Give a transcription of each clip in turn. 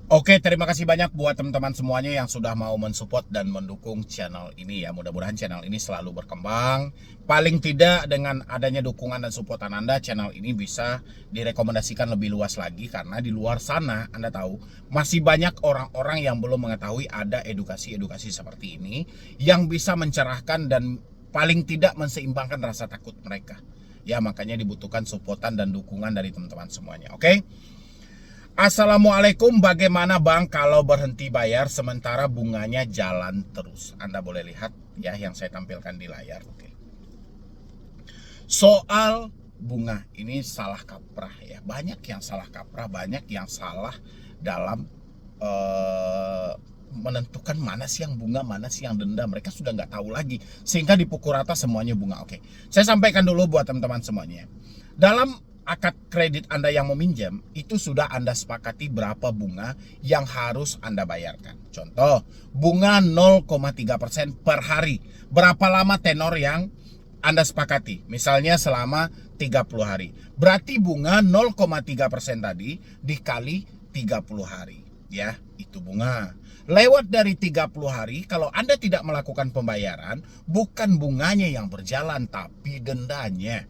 Oke, terima kasih banyak buat teman-teman semuanya yang sudah mau mensupport dan mendukung channel ini ya. Mudah-mudahan channel ini selalu berkembang. Paling tidak dengan adanya dukungan dan supportan Anda, channel ini bisa direkomendasikan lebih luas lagi. Karena di luar sana, Anda tahu, masih banyak orang-orang yang belum mengetahui ada edukasi-edukasi seperti ini yang bisa mencerahkan dan paling tidak menseimbangkan rasa takut mereka. Ya, makanya dibutuhkan supportan dan dukungan dari teman-teman semuanya, oke? Assalamualaikum, bagaimana Bang kalau berhenti bayar sementara bunganya jalan terus? Anda boleh lihat ya yang saya tampilkan di layar. Oke. Soal bunga ini salah kaprah ya. Banyak yang salah kaprah, banyak yang salah dalam menentukan mana sih yang bunga, mana sih yang denda. Mereka sudah nggak tahu lagi sehingga dipukul rata semuanya bunga. Oke, saya sampaikan dulu buat teman-teman semuanya. Dalam akad kredit Anda yang meminjam, itu sudah Anda sepakati berapa bunga yang harus Anda bayarkan. Contoh, bunga 0,3% per hari. Berapa lama tenor yang Anda sepakati? Misalnya selama 30 hari. Berarti bunga 0,3% tadi dikali 30 hari. Ya, itu bunga. Lewat dari 30 hari, kalau Anda tidak melakukan pembayaran, bukan bunganya yang berjalan, tapi dendanya.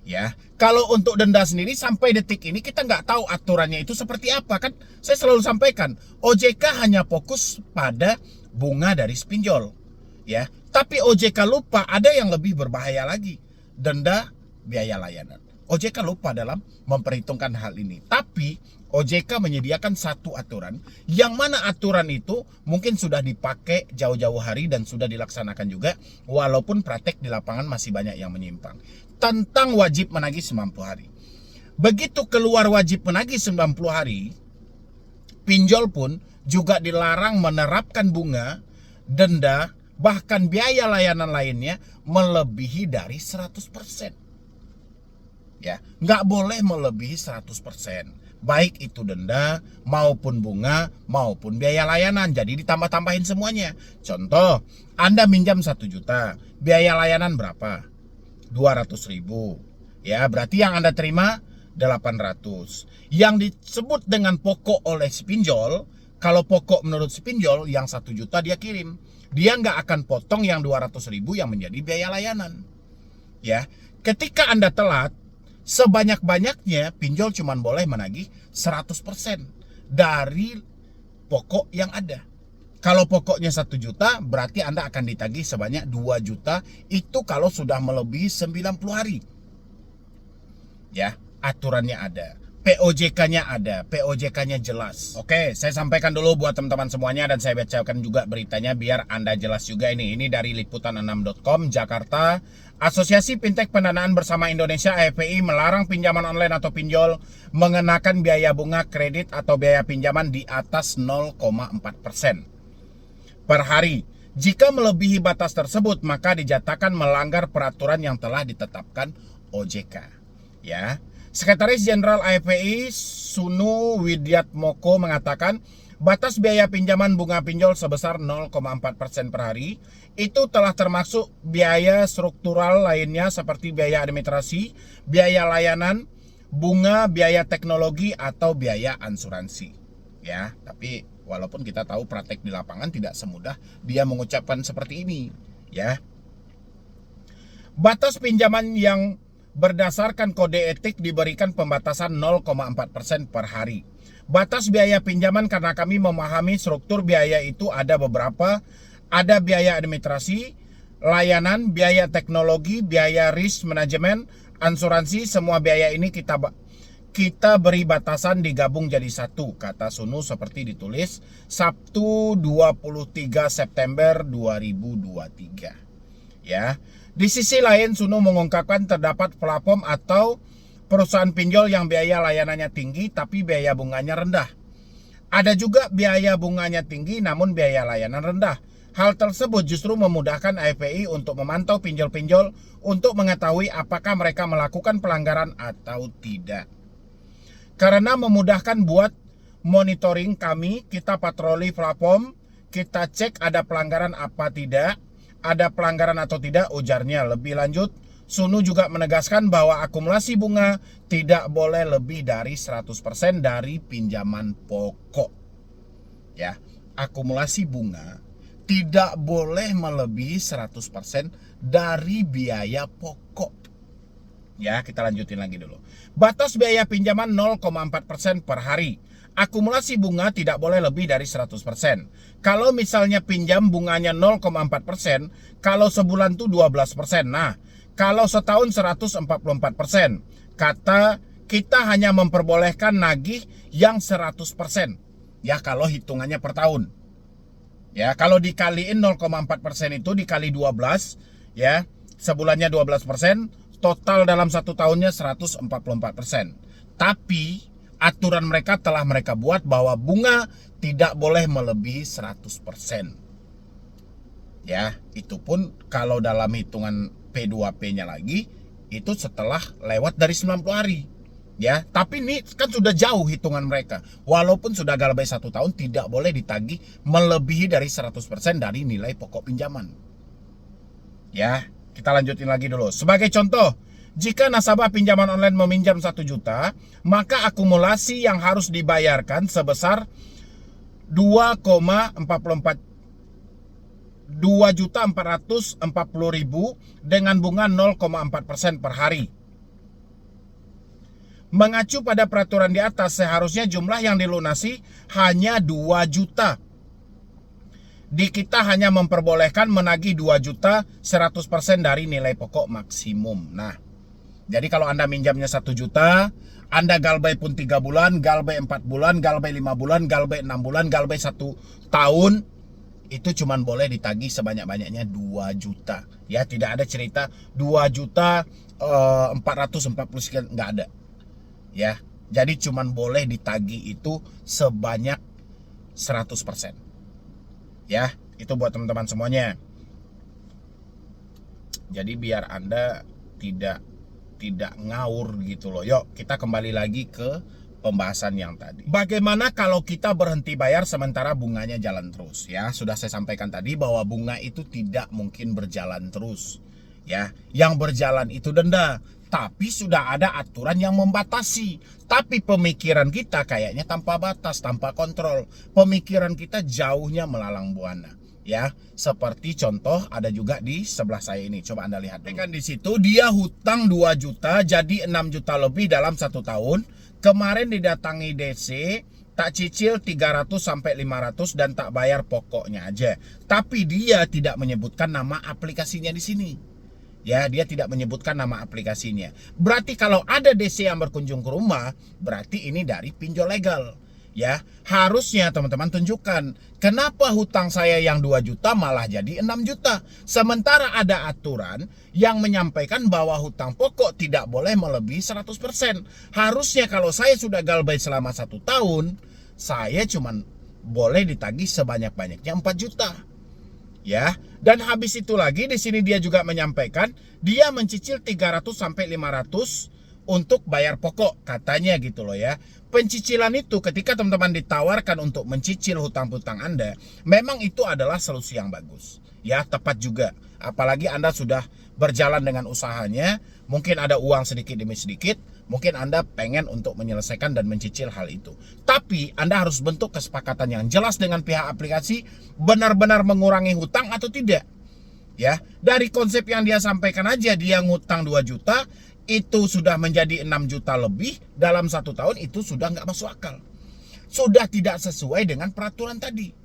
Ya, kalau untuk denda sendiri sampai detik ini kita nggak tahu aturannya itu seperti apa kan. Saya selalu sampaikan, OJK hanya fokus pada bunga dari spinjol, ya. Tapi OJK lupa ada yang lebih berbahaya lagi, denda biaya layanan. OJK lupa dalam memperhitungkan hal ini. Tapi OJK menyediakan satu aturan, yang mana aturan itu mungkin sudah dipakai jauh-jauh hari dan sudah dilaksanakan juga, walaupun praktek di lapangan masih banyak yang menyimpang. Tentang wajib menagih 90 hari. Begitu keluar wajib menagih 90 hari, pinjol pun juga dilarang menerapkan bunga, denda, bahkan biaya layanan lainnya melebihi dari 100%. Ya, nggak boleh melebihi 100%. Baik itu denda, maupun bunga, maupun biaya layanan. Jadi ditambah-tambahin semuanya. Contoh, Anda minjam 1 juta, biaya layanan berapa? 200.000. Ya, berarti yang Anda terima 800. Yang disebut dengan pokok oleh si pinjol, kalau pokok menurut si pinjol yang 1 juta dia kirim. Dia nggak akan potong yang 200.000 yang menjadi biaya layanan. Ya, ketika Anda telat, sebanyak-banyaknya pinjol cuma boleh menagih 100% dari pokok yang ada. Kalau pokoknya 1 juta, berarti Anda akan ditagih sebanyak 2 juta. Itu kalau sudah melebihi 90 hari. Ya, aturannya ada. POJK-nya ada, POJK-nya jelas. Oke, saya sampaikan dulu buat teman-teman semuanya dan saya bacakan juga beritanya biar Anda jelas juga ini. Ini dari liputan6.com Jakarta. Asosiasi Fintech Pendanaan Bersama Indonesia (AFPI) melarang pinjaman online atau pinjol mengenakan biaya bunga kredit atau biaya pinjaman di atas 0,4% per hari. Jika melebihi batas tersebut, maka dijatakan melanggar peraturan yang telah ditetapkan OJK. Ya. Sekretaris Jenderal AFPI Sunu Widyatmoko mengatakan batas biaya pinjaman bunga pinjol sebesar 0,4% per hari itu telah termasuk biaya struktural lainnya seperti biaya administrasi, biaya layanan, bunga, biaya teknologi atau biaya asuransi. Ya, tapi walaupun kita tahu praktek di lapangan tidak semudah dia mengucapkan seperti ini, ya. Batas pinjaman yang berdasarkan kode etik diberikan pembatasan 0,4% per hari. Batas biaya pinjaman karena kami memahami struktur biaya itu ada beberapa. Ada biaya administrasi, layanan, biaya teknologi, biaya risk management, asuransi. Semua biaya ini kita beri batasan digabung jadi satu, kata Sunu seperti ditulis Sabtu 23 September 2023. Ya. Di sisi lain, Sunu mengungkapkan terdapat platform atau perusahaan pinjol yang biaya layanannya tinggi tapi biaya bunganya rendah. Ada juga biaya bunganya tinggi namun biaya layanan rendah. Hal tersebut justru memudahkan AFPI untuk memantau pinjol-pinjol untuk mengetahui apakah mereka melakukan pelanggaran atau tidak. Karena memudahkan buat monitoring kami, kita patroli platform, kita cek ada pelanggaran apa tidak. Ada pelanggaran atau tidak, ujarnya. Lebih lanjut, Sunu juga menegaskan bahwa akumulasi bunga tidak boleh lebih dari 100% dari pinjaman pokok. Ya, akumulasi bunga tidak boleh melebihi 100% dari biaya pokok. Ya, kita lanjutin lagi dulu. Batas biaya pinjaman 0,4% per hari. Akumulasi bunga tidak boleh lebih dari 100%. Kalau misalnya pinjam bunganya 0,4%, kalau sebulan tuh 12%. Nah, kalau setahun 144%. Kata kita hanya memperbolehkan nagih yang 100%. Ya, kalau hitungannya per tahun. Ya, kalau dikaliin 0,4% itu dikali 12, ya, sebulannya 12%, total dalam satu tahunnya 144%. Tapi aturan mereka telah mereka buat bahwa bunga tidak boleh melebihi 100%. Ya, itu pun kalau dalam hitungan P2P-nya lagi, itu setelah lewat dari 90 hari. Ya, tapi ini kan sudah jauh hitungan mereka. Walaupun sudah galbay 1 tahun, tidak boleh ditagih melebihi dari 100% dari nilai pokok pinjaman. Ya, kita lanjutin lagi dulu. Sebagai contoh, jika nasabah pinjaman online meminjam 1 juta, maka akumulasi yang harus dibayarkan sebesar 2.440.000 dengan bunga 0,4% per hari. Mengacu pada peraturan di atas, seharusnya jumlah yang dilunasi hanya 2 juta. Di kita hanya memperbolehkan menagih 2 juta 100% dari nilai pokok maksimum. Nah, jadi kalau Anda minjamnya 1 juta, Anda galbay pun 3 bulan, galbay 4 bulan, galbay 5 bulan, galbay 6 bulan, galbay 1 tahun, itu cuman boleh ditagih sebanyak-banyaknya 2 juta. Ya, tidak ada cerita 2 juta 440 sekian, nggak ada. Ya, jadi cuman boleh ditagih itu sebanyak 100%. Ya, itu buat teman-teman semuanya. Jadi biar Anda tidak ngawur gitu loh. Yuk, kita kembali lagi ke pembahasan yang tadi. Bagaimana kalau kita berhenti bayar sementara bunganya jalan terus? Ya, sudah saya sampaikan tadi bahwa bunga itu tidak mungkin berjalan terus. Ya, yang berjalan itu denda. Tapi sudah ada aturan yang membatasi. Tapi pemikiran kita kayaknya tanpa batas, tanpa kontrol. Pemikiran kita jauhnya melalang buana. Ya, seperti contoh ada juga di sebelah saya ini. Coba Anda lihat dulu. Kan di situ dia hutang 2 juta jadi 6 juta lebih dalam 1 tahun. Kemarin didatangi DC, tak cicil 300 sampai 500 dan tak bayar pokoknya aja. Tapi dia tidak menyebutkan nama aplikasinya di sini. Ya, dia tidak menyebutkan nama aplikasinya. Berarti kalau ada DC yang berkunjung ke rumah, berarti ini dari pinjol legal. Ya, harusnya teman-teman tunjukkan kenapa hutang saya yang 2 juta malah jadi 6 juta. Sementara ada aturan yang menyampaikan bahwa hutang pokok tidak boleh melebihi 100%. Harusnya kalau saya sudah galbay selama 1 tahun, saya cuman boleh ditagih sebanyak-banyaknya 4 juta. Ya, dan habis itu lagi di sini dia juga menyampaikan dia mencicil 300 sampai 500 untuk bayar pokok, katanya gitu loh ya. Pencicilan itu ketika teman-teman ditawarkan untuk mencicil hutang-hutang Anda, memang itu adalah solusi yang bagus. Ya, tepat juga. Apalagi Anda sudah berjalan dengan usahanya, mungkin ada uang sedikit demi sedikit, mungkin Anda pengen untuk menyelesaikan dan mencicil hal itu. Tapi Anda harus bentuk kesepakatan yang jelas dengan pihak aplikasi, benar-benar mengurangi hutang atau tidak. Ya, dari konsep yang dia sampaikan aja, dia ngutang 2 juta, itu sudah menjadi 6 juta lebih dalam 1 tahun, itu sudah nggak masuk akal. Sudah tidak sesuai dengan peraturan tadi.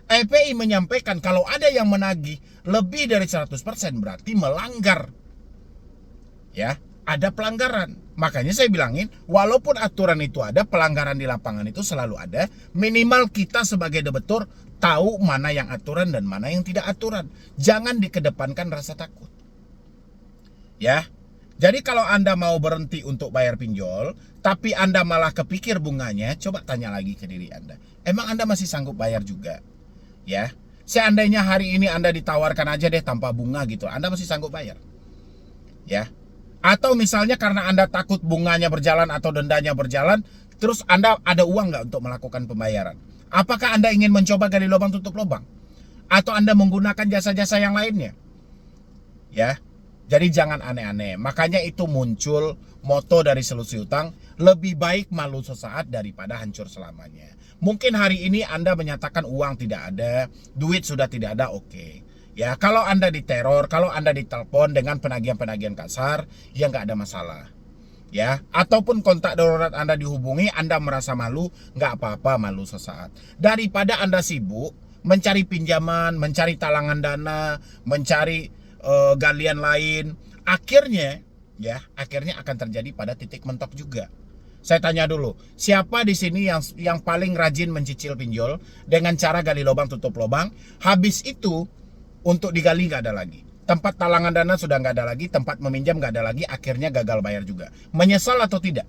EPI menyampaikan kalau ada yang menagih lebih dari 100% berarti melanggar. Ya, ada pelanggaran. Makanya saya bilangin, walaupun aturan itu ada, pelanggaran di lapangan itu selalu ada. Minimal kita sebagai debitur tahu mana yang aturan dan mana yang tidak aturan. Jangan dikedepankan rasa takut. Ya. Jadi kalau Anda mau berhenti untuk bayar pinjol, tapi Anda malah kepikir bunganya, coba tanya lagi ke diri Anda. Emang Anda masih sanggup bayar juga? Ya. Seandainya hari ini Anda ditawarkan aja deh tanpa bunga gitu, Anda masih sanggup bayar? Ya. Atau misalnya karena Anda takut bunganya berjalan atau dendanya berjalan, terus Anda ada uang nggak untuk melakukan pembayaran? Apakah Anda ingin mencoba gali lubang tutup lubang? Atau Anda menggunakan jasa-jasa yang lainnya? Ya, jadi jangan aneh-aneh. Makanya itu muncul moto dari solusi utang, lebih baik malu sesaat daripada hancur selamanya. Mungkin hari ini Anda menyatakan uang tidak ada, duit sudah tidak ada, oke. Ya, kalau Anda diteror, kalau Anda ditelepon dengan penagihan-penagihan kasar, ya nggak ada masalah. Ya, ataupun kontak darurat Anda dihubungi, Anda merasa malu, nggak apa-apa, malu sesaat. Daripada Anda sibuk mencari pinjaman, mencari talangan dana, mencari galian lain, akhirnya akan terjadi pada titik mentok juga. Saya tanya dulu, siapa di sini yang paling rajin mencicil pinjol dengan cara gali lubang tutup lubang? Habis itu untuk digali nggak ada lagi. Tempat talangan dana sudah nggak ada lagi, tempat meminjam nggak ada lagi, akhirnya gagal bayar juga. Menyesal atau tidak?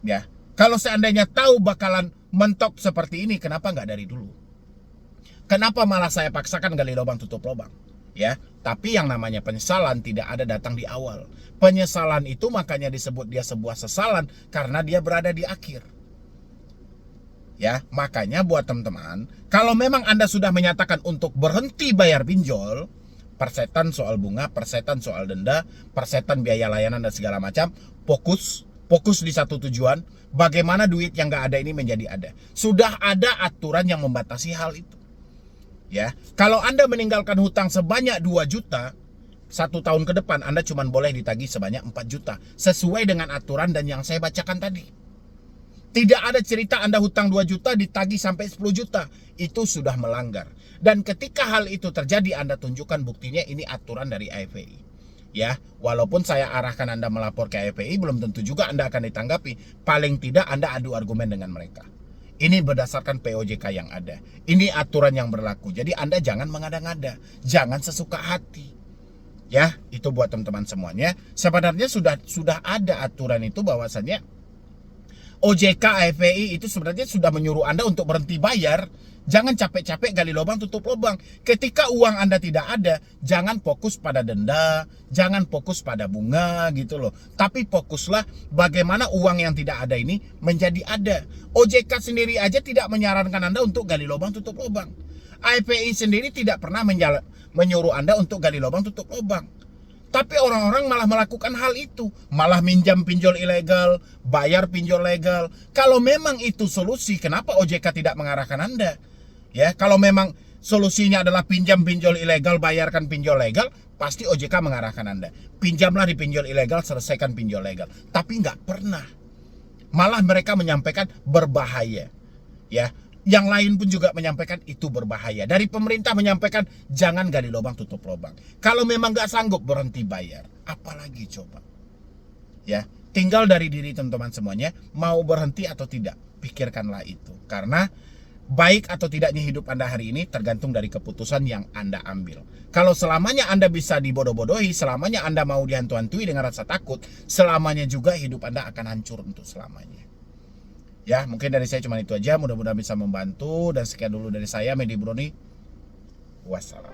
Ya, kalau seandainya tahu bakalan mentok seperti ini, kenapa nggak dari dulu? Kenapa malah saya paksakan gali lubang tutup lubang? Ya, tapi yang namanya penyesalan tidak ada datang di awal. Penyesalan itu makanya disebut dia sebuah sesalan karena dia berada di akhir. Ya, makanya buat teman-teman, kalau memang Anda sudah menyatakan untuk berhenti bayar pinjol, persetan soal bunga, persetan soal denda, persetan biaya layanan dan segala macam, fokus di satu tujuan, bagaimana duit yang nggak ada ini menjadi ada. Sudah ada aturan yang membatasi hal itu. Ya, kalau Anda meninggalkan hutang sebanyak 2 juta, 1 tahun ke depan Anda cuma boleh ditagih sebanyak 4 juta, sesuai dengan aturan dan yang saya bacakan tadi. Tidak ada cerita Anda hutang 2 juta ditagih sampai 10 juta. Itu sudah melanggar. Dan ketika hal itu terjadi, Anda tunjukkan buktinya, ini aturan dari AFPI. Ya, walaupun saya arahkan Anda melapor ke AFPI, belum tentu juga Anda akan ditanggapi. Paling tidak Anda adu argumen dengan mereka. Ini berdasarkan POJK yang ada. Ini aturan yang berlaku. Jadi Anda jangan mengada-ngada. Jangan sesuka hati. Ya, itu buat teman-teman semuanya. Sebenarnya sudah ada aturan itu bahwasannya OJK AFPI itu sebenarnya sudah menyuruh Anda untuk berhenti bayar. Jangan capek-capek gali lubang tutup lubang. Ketika uang Anda tidak ada, jangan fokus pada denda, jangan fokus pada bunga gitu loh. Tapi fokuslah bagaimana uang yang tidak ada ini menjadi ada. OJK sendiri aja tidak menyarankan Anda untuk gali lubang tutup lubang. AFPI sendiri tidak pernah menyuruh Anda untuk gali lubang tutup lubang. Tapi orang-orang malah melakukan hal itu. Malah minjam pinjol ilegal, bayar pinjol legal. Kalau memang itu solusi, kenapa OJK tidak mengarahkan Anda? Ya, kalau memang solusinya adalah pinjam pinjol ilegal, bayarkan pinjol legal, pasti OJK mengarahkan Anda. Pinjamlah di pinjol ilegal, selesaikan pinjol legal. Tapi nggak pernah. Malah mereka menyampaikan berbahaya. Ya, yang lain pun juga menyampaikan itu berbahaya. Dari pemerintah menyampaikan jangan gali lubang tutup lubang. Kalau memang nggak sanggup berhenti bayar, apalagi coba. Ya, tinggal dari diri teman-teman semuanya, mau berhenti atau tidak, pikirkanlah itu. Karena baik atau tidaknya hidup Anda hari ini tergantung dari keputusan yang Anda ambil. Kalau selamanya Anda bisa dibodoh-bodohi, selamanya Anda mau dihantu-hantui dengan rasa takut, selamanya juga hidup Anda akan hancur untuk selamanya. Ya, mungkin dari saya cuma itu aja. Mudah-mudahan bisa membantu. Dan sekian dulu dari saya, Medi Broni. Wassalam.